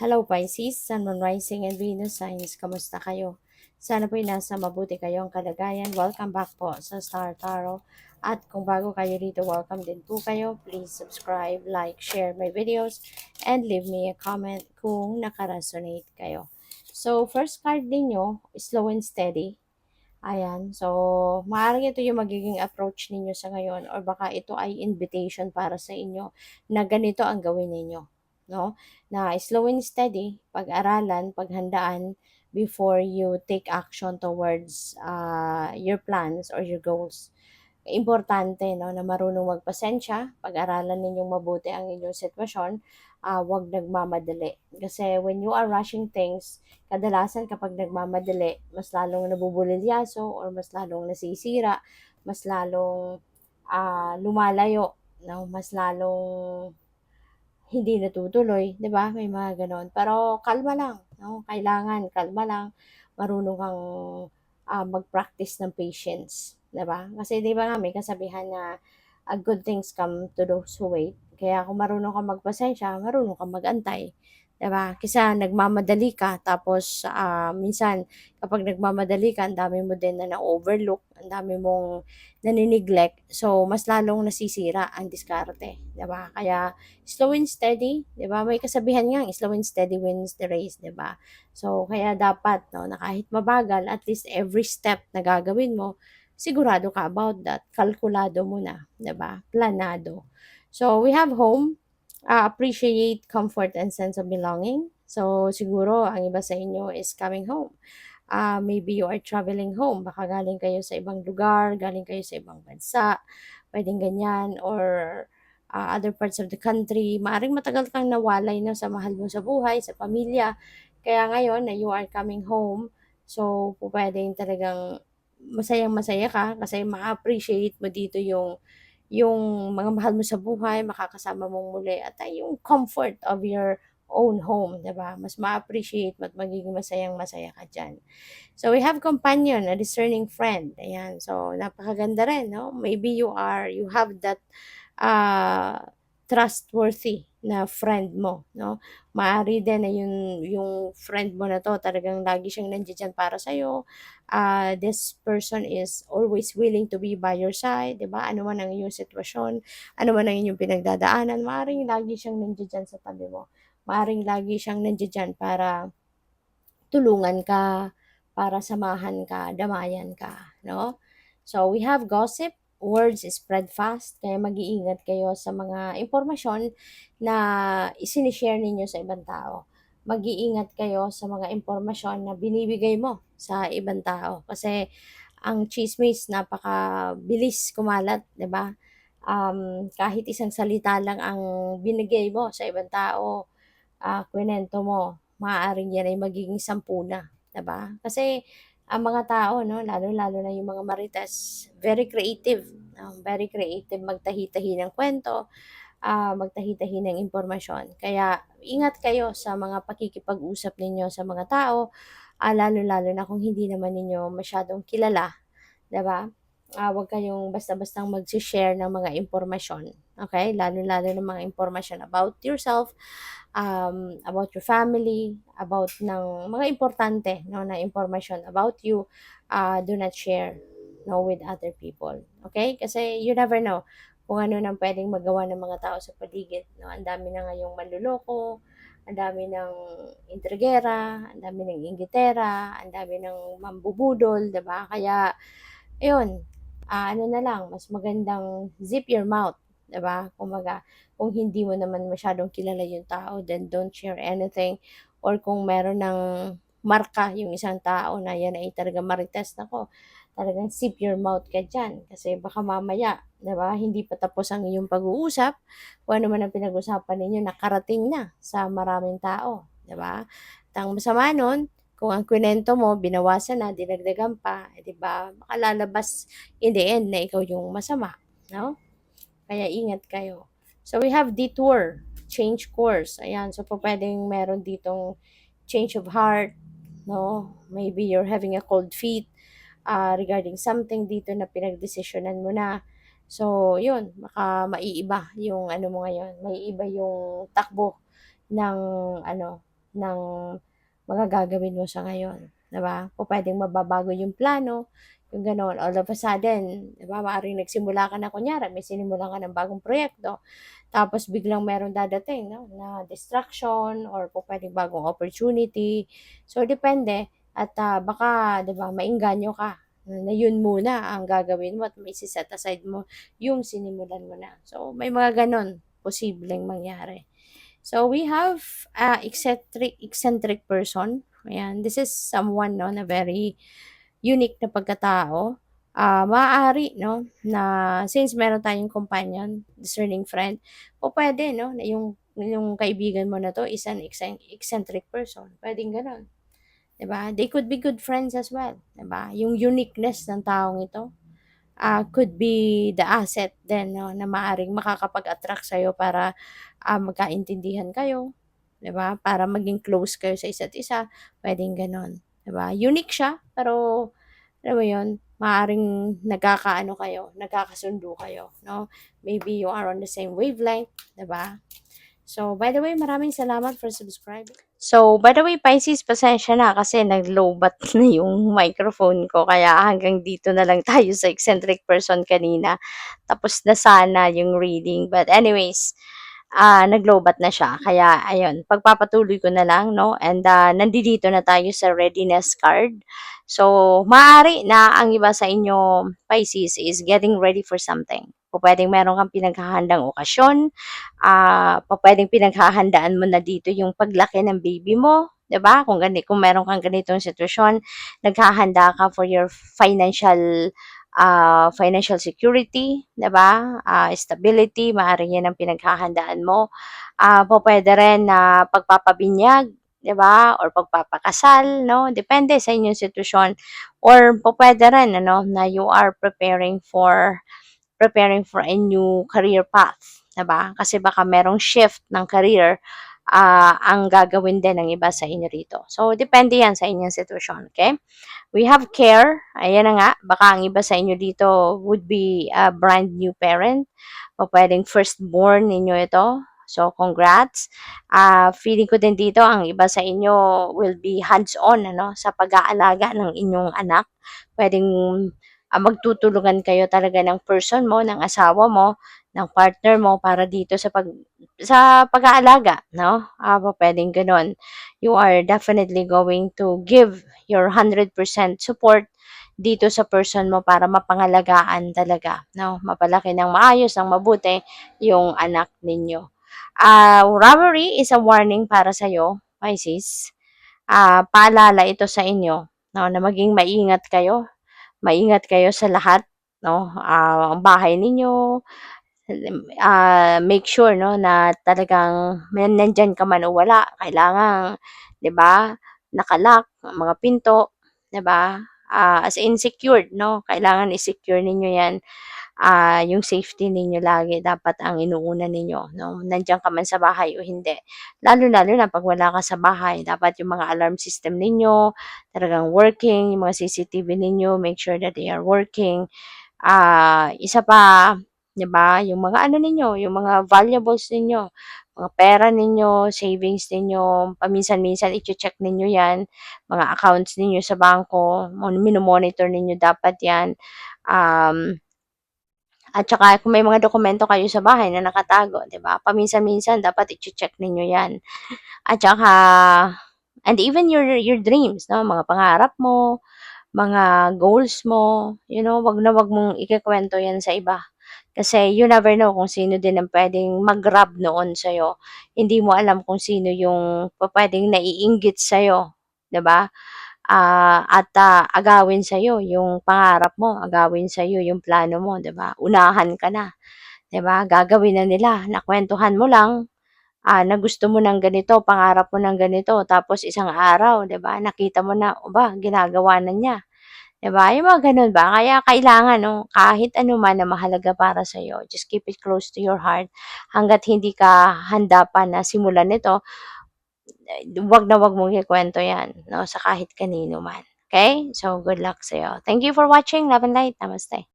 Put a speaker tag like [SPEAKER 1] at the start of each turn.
[SPEAKER 1] Hello Pisces, Sun, Moon, Rising, and Venus signs. Kamusta kayo? Sana po'y nasa mabuti kayong kalagayan. Welcome back po sa Star Tarot. At kung bago kayo dito, welcome din po kayo. Please subscribe, like, share my videos, and leave me a comment kung nakaresonate kayo. So, first card ninyo, slow and steady. Ayan. So, maaaring ito yung magiging approach ninyo sa ngayon or baka ito ay invitation para sa inyo na ganito ang gawin ninyo. No? Na slow and steady, pag-aralan, paghandaan before you take action towards your plans or your goals. Importante no, na marunong magpasensya, pag-aralan ninyong mabuti ang inyong sitwasyon, huwag nagmamadali. Kasi when you are rushing things, kadalasan kapag nagmamadali, mas lalong nabubulilyaso or mas lalong nasisira, mas lalong lumalayo, no? Mas lalong hindi natutuloy, 'di ba? May mga gano'n. Pero kalma lang, no? Kailangan kalma lang, marunong kang mag-practice ng patience, 'di ba? Kasi 'di ba nga may kasabihan na good things come to those who wait. Kaya kung marunong kang magpasensya, marunong kang mag-antay, 'di ba? Kaysa nagmamadali ka tapos minsan kapag nagmamadali ka, ang dami mo din na na-overlook, ang dami mong nani-neglect. So mas lalong nasisira ang diskarte, 'di ba? Kaya slow and steady, 'di ba? May kasabihan nga, slow and steady wins the race, 'di ba? So, kaya dapat, no, na kahit mabagal, at least every step na gagawin mo, sigurado ka about that. Kalkulado mo na, 'di ba? Planado. So, we have home, appreciate comfort and sense of belonging. So, siguro, ang iba sa inyo is coming home. Maybe you are traveling home. Baka galing kayo sa ibang lugar, galing kayo sa ibang bansa, pwedeng ganyan, or other parts of the country. Maaring matagal kang nawalay no, sa mahal mo sa buhay, sa pamilya. Kaya ngayon na you are coming home, so pwedeng talagang masayang-masaya ka kasi ma-appreciate mo dito yung mga mahal mo sa buhay, makakasama mong muli at yung comfort of your own home, 'di ba? Mas ma-appreciate mo at magiging masayang-masaya ka diyan. So we have companion, a discerning friend. Ayan. So napakaganda rin, no? Maybe you have that uh, trustworthy na friend mo, no? Maaari din na yung friend mo na 'to talagang lagi siyang nandiya para sa'yo. This person is always willing to be by your side, 'di ba? Ano man ang iyong sitwasyon, ano man ang inyong pinagdadaanan, maaaring lagi siyang nandiya sa tabi mo. Maaaring lagi siyang nandiya para tulungan ka, para samahan ka, damayan ka, no? So, we have gossip, words spread fast, kaya mag-iingat kayo sa mga impormasyon na isinishare ninyo sa ibang tao. Mag-iingat kayo sa mga impormasyon na binibigay mo sa ibang tao. Kasi ang chismis napakabilis kumalat, 'di ba? Kahit isang salita lang ang binigay mo sa ibang tao, kuwento mo, maaaring yan ay magiging 10 na, 'di ba? Kasi ang mga tao 'no, lalo-lalo na yung mga marites, very creative magtahi-tahi ng kwento, magtahi-tahi ng impormasyon. Kaya ingat kayo sa mga pakikipag-usap ninyo sa mga tao, lalo-lalo na kung hindi naman ninyo masyadong kilala, 'di ba? Huwag kayong basta-bastang magse-share ng mga impormasyon, okay? Lalo-lalo ng mga impormasyon about yourself, about your family, about ng mga importante, no, na impormasyon about you, do not share, no, with other people. Okay? Kasi you never know kung ano nang pwedeng magawa ng mga tao sa paligid. No? Ang dami na ngayong manluloko, ang dami ng intrigera, ang dami ng inggitera, ang dami ng mambubudol, 'di ba? Kaya ayun, ano na lang, mas magandang zip your mouth, 'di ba? Kumbaga, kung hindi mo naman masyadong kilala yung tao, then don't share anything. Or kung meron ng marka yung isang tao na yan ay talagang marites, nako, talagang zip your mouth ka diyan. Kasi baka mamaya, 'di ba, hindi pa tapos ang iyong pag-uusap, kung ano man ang pinag-usapan ninyo, nakarating na sa maraming tao, 'di ba? At ang masama nun, kung ang kinuwento mo binawasan na, dinagdagan pa, eh, 'di ba, baka lalabas in the end na ikaw yung masama, 'no? Kaya ingat kayo. So we have detour, change course. Ayan, so pupuwedeng meron ditong change of heart, 'no? Maybe you're having a cold feet, regarding something dito na pinagdesisyonan mo na. So yun, baka maiiba yung ano mo ngayon, maiiba yung takbo ng ano, ng mga gagawin mo sa ngayon, 'di ba? Pupuwedeng mababago yung plano, yung gano'n. All of a sudden, 'di ba, maaaring nagsimula ka na kunyari may sinimulan ka ng bagong proyekto, tapos biglang merong dadating 'no, na distraction or pupuwedeng bagong opportunity. So, depende at, baka 'di ba, maengganyo ka na yun muna ang gagawin mo at maise-set aside mo yung sinimulan mo na. So, may mga gano'n posibleng mangyari. So we have eccentric person. Ayan, this is someone no na very unique na pagkatao. Maaari no na since meron tayong companion, discerning friend, o pwede no na yung kaibigan mo na to is an eccentric person. Pwedeng gano'n, 'di ba? They could be good friends as well, 'di ba? Yung uniqueness ng taong ito could be the asset din 'no, na maaaring makakapag-attract sa'yo para, magkaintindihan kayo, 'di ba? Para maging close kayo sa isa't isa, puwedeng gano'n, 'di ba? Unique siya, pero alam mo 'yun, maaaring nagkakaano kayo, nagkakasundo kayo 'no? Maybe you are on the same wavelength, 'di ba? So, by the way, maraming salamat for subscribing. So, by the way, Pisces, pasensya na kasi nag-lowbat na yung microphone ko. Kaya hanggang dito na lang tayo sa eccentric person kanina. Tapos na sana yung reading. But anyways, nag-lowbat na siya. Kaya, ayun, pagpapatuloy ko na lang, no? And nandito na tayo sa readiness card. So, maaari na ang iba sa inyo, Pisces, is getting ready for something. Pwedeng meron kang pinaghahandang okasyon, pupuwedeng pinaghahandaan mo na dito yung paglaki ng baby mo, 'di ba? Kung meron kang ganitong sitwasyon, naghahanda ka for your financial security, 'di ba? Stability, maaaring 'yan ang pinaghahandaan mo. Pupuwede rin na pagpapabinyag, 'di ba? Or pagpapakasal, 'no? Depende sa inyong sitwasyon. Or pupuwede rin ano, na you are preparing for a new career path, 'di ba? Kasi baka merong shift ng career ang gagawin din ng iba sa inyo rito. So, depende yan sa inyong sitwasyon, okay? We have care. Ayan na nga, baka ang iba sa inyo dito would be a brand new parent o pwedeng firstborn ninyo ito. So, congrats. Feeling ko din dito, ang iba sa inyo will be hands-on ano, sa pag-aalaga ng inyong anak. Pwedeng magtutulungan kayo talaga ng person mo, ng asawa mo, ng partner mo para dito sa pag-aalaga, no? Pwedeng gano'n. You are definitely going to give your 100% support dito sa person mo para mapangalagaan talaga, no? Mapalaki ng maayos, ng mabuti yung anak ninyo. Robbery is a warning para sa'yo, Pisces. Paalala ito sa inyo, no, na maging maingat kayo sa lahat, no? Ang bahay ninyo, make sure 'no na talagang nandiyan ka man o wala, kailangan 'di ba, naka-lock ang mga pinto, 'di ba? As in secured 'no, kailangan i-secure ninyo 'yan. Yung safety ninyo lagi dapat ang inuuna ninyo 'no, nandiyan ka man sa bahay o hindi. Lalo-lalo na 'pag wala ka sa bahay, dapat yung mga alarm system ninyo talagang working, yung mga CCTV ninyo, make sure that they are working. Isa pa, 'di ba, yung mga ano ninyo, yung mga valuables ninyo, mga pera ninyo, savings ninyo, paminsan-minsan iche-check ninyo 'yan, mga accounts ninyo sa bangko, mino-monitor ninyo dapat 'yan. At saka kung may mga dokumento kayo sa bahay na nakatago, 'di ba, paminsan-minsan dapat iche-check ninyo 'yan. At saka and even your dreams 'no, mga pangarap mo, mga goals mo, 'wag na 'wag mong ikukuwento 'yan sa iba. Kasi you never know kung sino din ang puwedeng mag-grab noon sa'yo. Hindi mo alam kung sino yung pupuwedeng naiinggit sa'yo, 'di ba? Agawin sa'yo yung pangarap mo, agawin sa'yo yung plano mo, 'di ba? Unahan ka na, 'di ba? Gagawin na nila, nakwentuhan mo lang, na gusto mo ng ganito, pangarap mo ng ganito, tapos isang araw, 'di ba, nakita mo na, aba, ginagawa na niya, 'di ba? Yung mga gano'n ba? Kaya kailangan 'no, kahit ano man na mahalaga para sa'yo, just keep it close to your heart. Hangga't hindi ka handa pa na simulan ito, 'wag na 'wag mong ikuwento 'yan 'no, sa kahit kanino man, okay? So, good luck sa'yo. Thank you for watching. Love and light. Namaste.